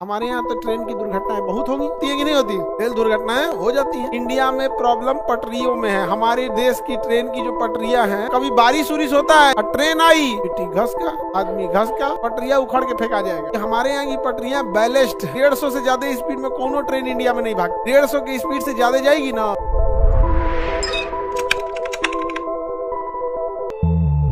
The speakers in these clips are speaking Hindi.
हमारे यहाँ तो ट्रेन की दुर्घटनाएं बहुत होती है कि नहीं होती? रेल दुर्घटनाएं हो जाती हैं। इंडिया में प्रॉब्लम पटरियों में है। हमारे देश की ट्रेन की जो पटरियां हैं, कभी बारिश उरिश होता है और ट्रेन आई, मिट्टी घस का, आदमी घस का, पटरिया उखड़ के फेंका जाएगा। हमारे यहाँ की पटरियां बैलेस्ट 150 से ज्यादा स्पीड में कोनो ट्रेन इंडिया में नहीं भागती। 150 की स्पीड से ज्यादा जाएगी ना,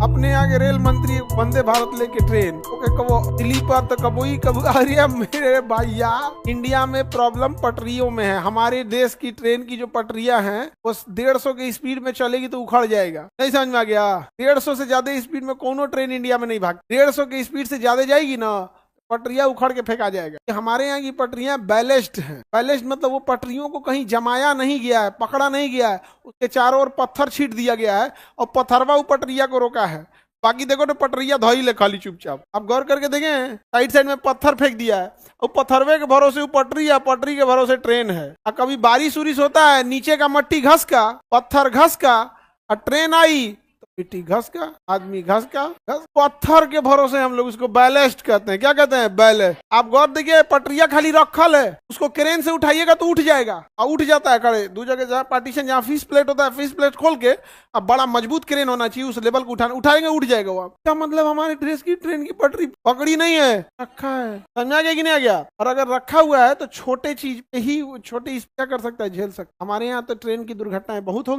अपने आगे रेल मंत्री वंदे भारत लेके ट्रेन कबो दिल्ली पर तो कबो ही कबो। अरे मेरे भैया, इंडिया में प्रॉब्लम पटरियों में है। हमारे देश की ट्रेन की जो पटरियां हैं वो 150 की स्पीड में चलेगी तो उखड़ जाएगा। नहीं समझ में आ गया? 150 से ज्यादा स्पीड में कोनो ट्रेन इंडिया में नहीं भागती। 150 की स्पीड से ज्यादा जाएगी ना, पटरिया उखड़ के फेंका जाएगा। हमारे यहाँ की पटरियां बैलेस्ट हैं। बैलेस्ट मतलब वो पटरियों को कहीं जमाया नहीं गया है, पकड़ा नहीं गया है, उसके चारों ओर पत्थर छीट दिया गया है और पत्थरवा पटरिया को रोका है। बाकी देखो तो पटरिया धोई ले खाली चुपचाप। आप गौर करके देखें, साइड साइड में पत्थर फेंक दिया है और पत्थरवे के भरोसे वो पटरी है, पटरी के भरोसे ट्रेन है। और कभी बारिश उरिश होता है, नीचे का मट्टी घस का, पत्थर घस का, और ट्रेन आई मिट्टी घस का, आदमी घस का, घस पत्थर के भरोसे हम लोग उसको बैलेस्ट कहते हैं। क्या कहते हैं? बैलेस्ट। आप गौर देखिए, पटरिया खाली रखल है, उसको क्रेन से उठाइएगा तो उठ जाएगा और उठ जाता है खड़े। दो जगह जहाँ पार्टीशन, जहाँ फिश प्लेट होता है, फिश प्लेट खोल के अब बड़ा मजबूत क्रेन होना चाहिए, उस लेवल को उठाएंगे उठ जाएगा वो। क्या मतलब? हमारे देश की ट्रेन की पटरी पकड़ी नहीं है, रखा है। समझा गया कि नहीं आ गया? और अगर रखा हुआ है तो छोटे चीज पे ही छोटे क्या कर सकता है, झेल सकता। हमारे यहाँ तो ट्रेन की दुर्घटनाएं बहुत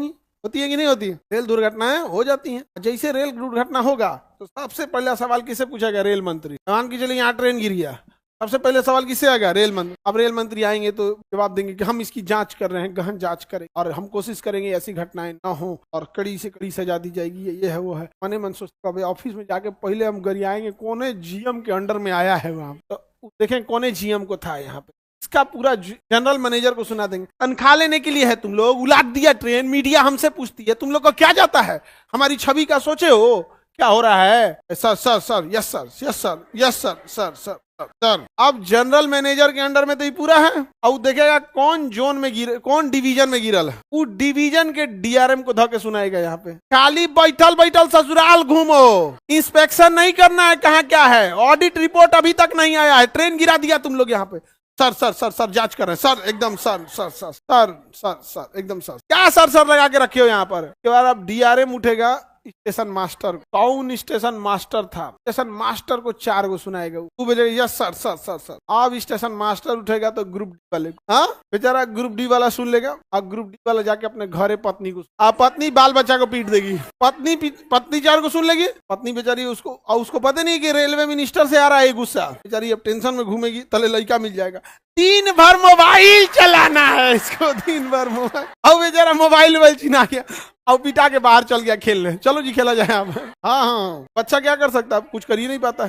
होती है कि नहीं होती? रेल दुर्घटनाएं हो जाती हैं। जैसे रेल दुर्घटना होगा तो सबसे पहला सवाल किससे पूछा गया? रेल मंत्री। मान के चलिए यहाँ ट्रेन गिर गया, सबसे पहले सवाल किससे आएगा? रेल मंत्री। अब रेल मंत्री आएंगे तो जवाब देंगे कि हम इसकी जांच कर रहे हैं, गहन जांच करें और हम कोशिश करेंगे ऐसी घटनाएं ना हो और कड़ी से कड़ी सजा दी जाएगी। ये है वो है। मने मन सोचता ऑफिस में जाके पहले हम गरियाएंगे कौन जीएम के अंडर में आया है वहां, तो देखें कौन जीएम को था यहाँ पे। इसका पूरा जनरल मैनेजर को सुना देंगे। तनख्वाह लेने के लिए है तुम लोग, उलाट दिया ट्रेन, मीडिया हमसे पूछती है, तुम लोग को क्या जाता है? हमारी छवि का सोचे हो क्या हो रहा है? Sir sir sir, yes sir, yes sir, yes sir, sir sir sir. अब जनरल मैनेजर के अंडर में तो ये पूरा है। अब देखेगा कौन जोन में गिर, कौन डिवीजन में गिरल है, वो डिवीजन के डीआरएम को धके सुनाएगा। यहाँ पे खाली बैठल बैठल ससुराल घूमो, इंस्पेक्शन नहीं करना है कहाँ क्या है, ऑडिट रिपोर्ट अभी तक नहीं आया है, ट्रेन गिरा दिया तुम लोग यहाँ पे। सर सर सर सर जांच कर रहे हैं सर, एकदम sir sir sir sir sir sir एकदम सर। क्या सर सर लगा के रखे हो यहाँ पर? के बाद अब डीआरएम उठेगा स्टेशन मास्टर। कौन स्टेशन मास्टर था? स्टेशन मास्टर को 4 को सुनाएगा। वो बोलेगा yes sir sir sir sir. अब स्टेशन मास्टर उठेगा तो ग्रुप डी वाले, हाँ बेचारा ग्रुप डी वाला सुन लेगा और ग्रुप डी वाला जाके अपने घरे पत्नी को, पत्नी बाल बच्चा को पीट देगी। पत्नी 4 को सुन लेगी। पत्नी बेचारी उसको पता नहीं कि रेलवे मिनिस्टर से आ रहा है गुस्सा, बेचारी अब टेंशन में घूमेगी, तले लड़का मिल जाएगा। दिन भर मोबाइल चलाना है इसको, दिन भर मोबाइल। अब बेचारा मोबाइल चिन्हा गया और पिटा के बाहर चल गया खेलने। चलो जी खेला जाए अब। हाँ हाँ, बच्चा क्या कर सकता है, कुछ कर ही नहीं पाता है।